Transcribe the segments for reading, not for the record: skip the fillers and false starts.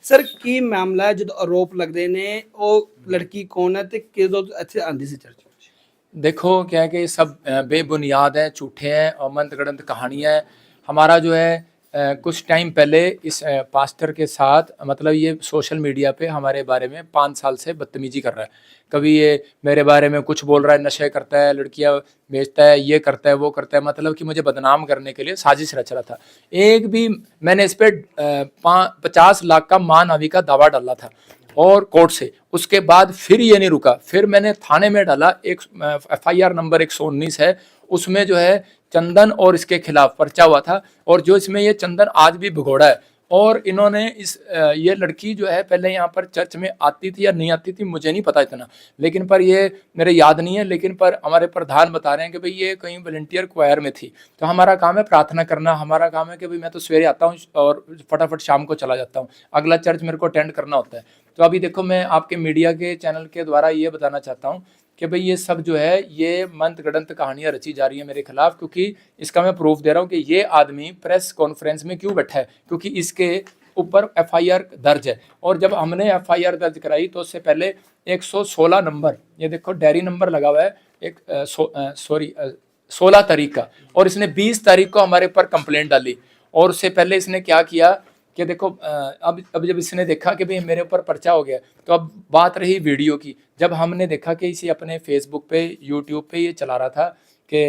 Sir ਕੀ ਮਾਮਲਾ ਹੈ ਜਦੋਂ ਆਰੋਪ ਲੱਗਦੇ ਨੇ ਉਹ ਲੜਕੀ ਕੌਣ ਹੈ ਤੇ ਕਿਦੋਂ ਇੱਥੇ ਆਂਦੀ ਸੀ ਚਰਚ ਵਿੱਚ? देखो क्या है कि ये सब बेबुनियाद हैं, झूठे हैं और मंद गड़ंत कहानियाँ हैं। हमारा जो है कुछ टाइम पहले इस पास्टर के साथ मतलब ये सोशल मीडिया पे हमारे बारे में 5 साल से बदतमीजी कर रहा है। कभी ये मेरे बारे में कुछ बोल रहा है, नशे करता है, लड़कियां बेचता है, ये करता है, वो करता है, मतलब कि मुझे बदनाम करने के लिए साजिश रच रहा था। एक भी मैंने इस पर 50 लाख का मानहानि का दावा डाला था और कोर्ट से। उसके बाद फिर ये नहीं रुका, फिर मैंने थाने में डाला। एक FIR नंबर 119 है, उसमें जो है चंदन और इसके खिलाफ पर्चा हुआ था। और जो इसमें ये चंदन आज भी भगोड़ा है। और इन्होंने इस ये लड़की जो है पहले यहाँ पर चर्च में आती थी या नहीं आती थी मुझे नहीं पता इतना, लेकिन पर ये मेरे याद नहीं है, लेकिन पर हमारे प्रधान बता रहे हैं कि भाई ये कहीं वॉलंटियर क्वायर में थी। तो हमारा काम है प्रार्थना करना, हमारा काम है कि भाई मैं तो सवेरे आता हूँ और फटाफट शाम को चला जाता हूँ, अगला चर्च मेरे को अटेंड करना होता है। तो अभी देखो मैं आपके मीडिया के चैनल के द्वारा ये बताना चाहता हूँ कि भाई ये सब जो है ये मंद गड़ंत कहानियाँ रची जा रही है मेरे खिलाफ, क्योंकि इसका मैं प्रूफ दे रहा हूँ कि ये आदमी प्रेस कॉन्फ्रेंस में क्यों बैठा है, क्योंकि इसके ऊपर FIR दर्ज है। और जब हमने FIR दर्ज कराई तो उससे पहले 116 नंबर, ये देखो डायरी नंबर लगा हुआ है, एक 16 तारीख का, और इसने 20 तारीख को हमारे ऊपर कंप्लेंट डाली। और उससे पहले इसने क्या किया कि देखो अब जब इसने देखा कि भाई मेरे ऊपर पर्चा हो गया, तो अब बात रही वीडियो की। जब हमने देखा कि इसे अपने फेसबुक पे, यूट्यूब पे ये चला रहा था कि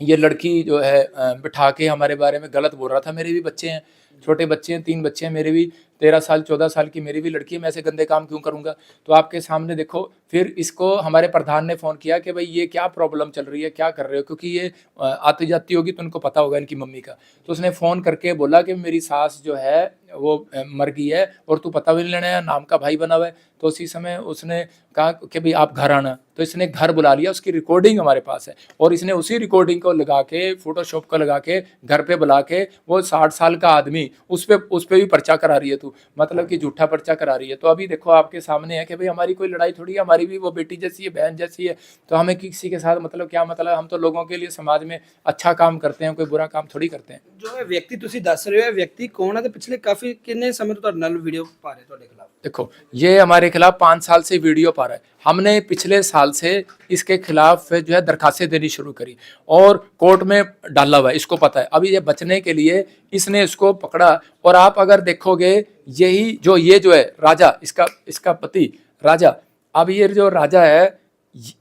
ये लड़की जो है बिठा के हमारे बारे में गलत बोल रहा था। मेरे भी बच्चे हैं, छोटे बच्चे हैं, 3 बच्चे हैं मेरे भी, 13 साल 14 साल की मेरी भी लड़की है, मैं ऐसे गंदे काम क्यों करूंगा। तो आपके सामने देखो, फिर इसको हमारे प्रधान ने फ़ोन किया कि भाई ये क्या प्रॉब्लम चल रही है, क्या कर रहे हो, क्योंकि ये आती जाती होगी तो उनको पता होगा इनकी मम्मी का। तो उसने फ़ोन करके बोला कि मेरी सास जो है वो मर गई है और तू पता भी नहीं लेना है, नाम का भाई बना हुआ है। तो उसी समय उसने कहा कि भाई आप घर आना। तो इसने घर बुला लिया, उसकी रिकॉर्डिंग हमारे पास है, और इसने उसी रिकॉर्डिंग को लगा के, फोटोशॉप को लगा के, घर पे बुला के, वो 60 साल का आदमी उस पर भी पर्चा करा रही है तू, मतलब कि झूठा पर्चा करा रही है। तो अभी देखो आपके सामने है कि भाई हमारी कोई लड़ाई थोड़ी है, हमारी भी वो बेटी जैसी है, बहन जैसी है। तो हमें किसी के साथ मतलब क्या मतलब, हम तो लोगों के लिए समाज में अच्छा काम करते हैं, कोई बुरा काम थोड़ी करते हैं। जो है व्यक्ति ਤੁਸੀਂ ਦੱਸ ਰਹੇ ਹੋ, व्यक्ति कौन है ਤੇ ਪਿਛਲੇ ਕਾਫੀ ਕਿੰਨੇ ਸਮੇਂ ਤੋਂ ਤੁਹਾਡੇ ਨਾਲ ਵੀਡੀਓ ਪਾ ਰਹੇ ਤੁਹਾਡੇ ਖਿਲਾਫ? देखो ये हमारे खिलाफ 5 साल से वीडियो पा रहा है। हमने पिछले साल से इसके खिलाफ जो है दरखास्तें देनी शुरू करी और कोर्ट में डाला हुआ है, इसको पता है। अभी ये बचने के लिए इसने इसको पकड़ा। और आप अगर देखोगे यही जो है राजा, इसका पति राजा, अब ये जो राजा है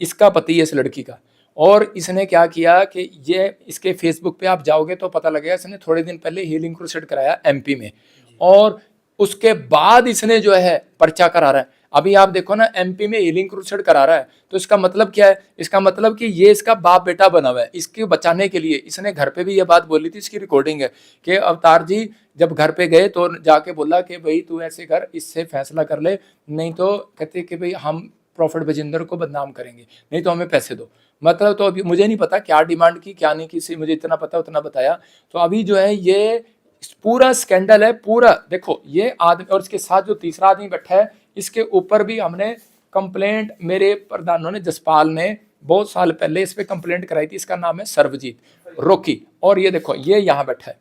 इसका पति है इस लड़की का। और इसने क्या किया कि ये इसके फेसबुक पे आप जाओगे तो पता लगेगा, इसने थोड़े दिन पहले हीलिंग क्रूसेड कराया MP में, और उसके बाद इसने जो है पर्चा करा रहा है। अभी आप देखो ना, MP में हीलिंग क्रूसेड करा रहा है, तो इसका मतलब क्या है? इसका मतलब कि ये इसका बाप बेटा बना हुआ है। इसके बचाने के लिए इसने घर पे भी ये बात बोली थी, इसकी रिकॉर्डिंग है कि अवतार जी जब घर पे गए तो जाके बोला कि भाई तू ऐसे कर, इससे फैसला कर ले, नहीं तो कहते कि भाई हम प्रॉफिट बजिंदर को बदनाम करेंगे, नहीं तो हमें पैसे दो। मतलब तो अभी मुझे नहीं पता क्या डिमांड की क्या नहीं की, मुझे इतना पता उतना बताया। तो अभी जो है ये पूरा स्कैंडल है पूरा। देखो ये आदमी और इसके साथ जो तीसरा आदमी बैठा है, इसके ऊपर भी हमने कंप्लेंट, मेरे प्रधानों ने, जसपाल ने बहुत साल पहले इस पे कंप्लेंट कराई थी। इसका नाम है सर्वजीत रोकी। और ये देखो ये यहाँ बैठा है।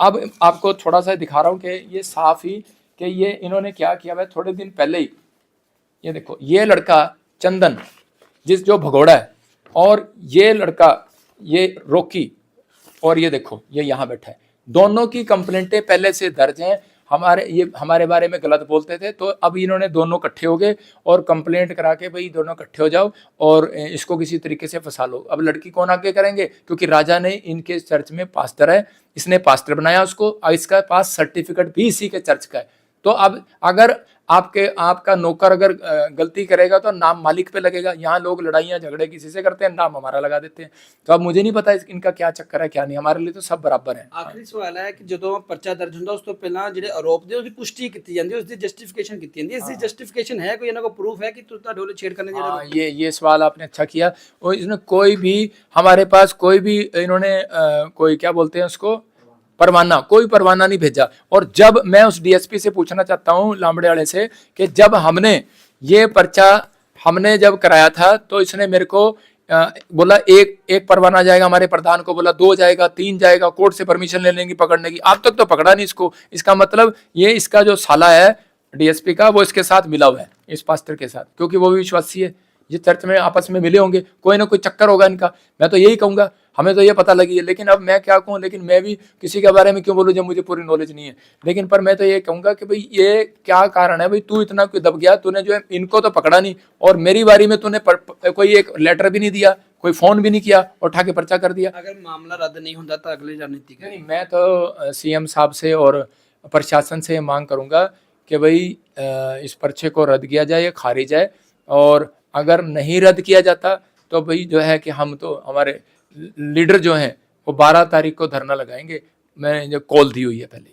अब आपको थोड़ा सा दिखा रहा हूँ कि ये साफ ही कि ये इन्होंने क्या किया है। थोड़े दिन पहले ही ये देखो, ये लड़का चंदन जो भगोड़ा है, और ये लड़का ये रोकी, और ये देखो ये यहाँ बैठा है। दोनों की कंप्लेंटें पहले से दर्ज हैं। हमारे बारे में गलत बोलते थे, तो अब इन्होंने दोनों इकट्ठे हो गए और कंप्लेंट करा के भाई दोनों इकट्ठे हो जाओ और इसको किसी तरीके से फंसा लो। अब लड़की कौन आगे करेंगे, क्योंकि राजा ने इनके चर्च में पास्टर है, इसने पास्टर बनाया उसको, और इसका पास सर्टिफिकेट भी इसी के चर्च का है। तो अब अगर आपका नौकर अगर गलती करेगा तो नाम मालिक पे लगेगा। यहाँ लोग लड़ाइयाँ झगड़े किसी से करते हैं, नाम हमारा लगा देते हैं। तो अब मुझे नहीं पता इनका क्या चक्कर है क्या नहीं, हमारे लिए तो सब बराबर है। ਆਖਰੀ ਸਵਾਲ ਹੈ ਕਿ ਜਦੋਂ ਪਰਚਾ ਦਰਜ ਹੁੰਦਾ ਉਸ ਤੋਂ ਪਹਿਲਾਂ ਜਿਹੜੇ ਆਰੋਪ ਦੇ ਉਹਦੀ ਪੁਸ਼ਟੀ ਕੀਤੀ ਜਾਂਦੀ ਹੈ, ਉਸ ਦੀ ਜਸਟੀਫਿਕੇਸ਼ਨ ਕੀਤੀ ਜਾਂਦੀ ਹੈ। ਇਸ ਦੀ ਜਸਟੀਫਿਕੇਸ਼ਨ ਹੈ ਕੋਈ, ਇਹਨਾਂ ਕੋਲ ਪ੍ਰੂਫ ਹੈ ਕਿ ਤੁਹਾਡੇ ਵੱਲੋਂ ਛੇੜਖਾਨੀ ਜਿਹੜਾ? ये सवाल आपने अच्छा किया। और इसने कोई भी हमारे पास कोई भी इन्होंने कोई क्या बोलते हैं उसको, परवाना, कोई परवाना नहीं भेजा। और जब मैं उस DSP से पूछना चाहता हूँ लामड़े वाले से कि जब हमने ये पर्चा जब कराया था तो इसने मेरे को बोला एक परवाना जाएगा, हमारे प्रधान को बोला 2 जाएगा, 3 जाएगा, कोर्ट से परमिशन ले लेंगे पकड़ने की। अब तक तो पकड़ा नहीं इसको। इसका मतलब ये इसका जो साला है डीएसपी का, वो इसके साथ मिला हुआ है, इस पास्टर के साथ, क्योंकि वो भी विश्वासी है। ये चर्च में आपस में मिले होंगे, कोई ना कोई चक्कर होगा इनका। मैं तो यही कहूंगा, हमें तो ये पता लगी है, लेकिन अब मैं क्या कहूँ, लेकिन मैं भी किसी के बारे में क्यों बोलूँ जब मुझे पूरी नॉलेज नहीं है। लेकिन पर मैं तो ये कहूंगा कि भाई ये क्या कारण है, भाई तू इतना क्यों दब गया, तूने जो है इनको तो पकड़ा नहीं, और मेरी बारी में तूने कोई एक लेटर भी नहीं दिया, कोई फोन भी नहीं किया, और उठा के पर्चा कर दिया। अगर मामला रद्द नहीं होता तो अगली रणनीति क्या? नहीं, मैं तो सीएम साहब से और प्रशासन से मांग करूंगा कि भाई इस पर्चे को रद्द किया जाए, खारिज है। और अगर नहीं रद्द किया जाता तो भाई जो है कि हम तो हमारे लीडर जो हैं वो 12 तारीख को धरना लगाएंगे। मैंने जो कॉल दी हुई है पहले।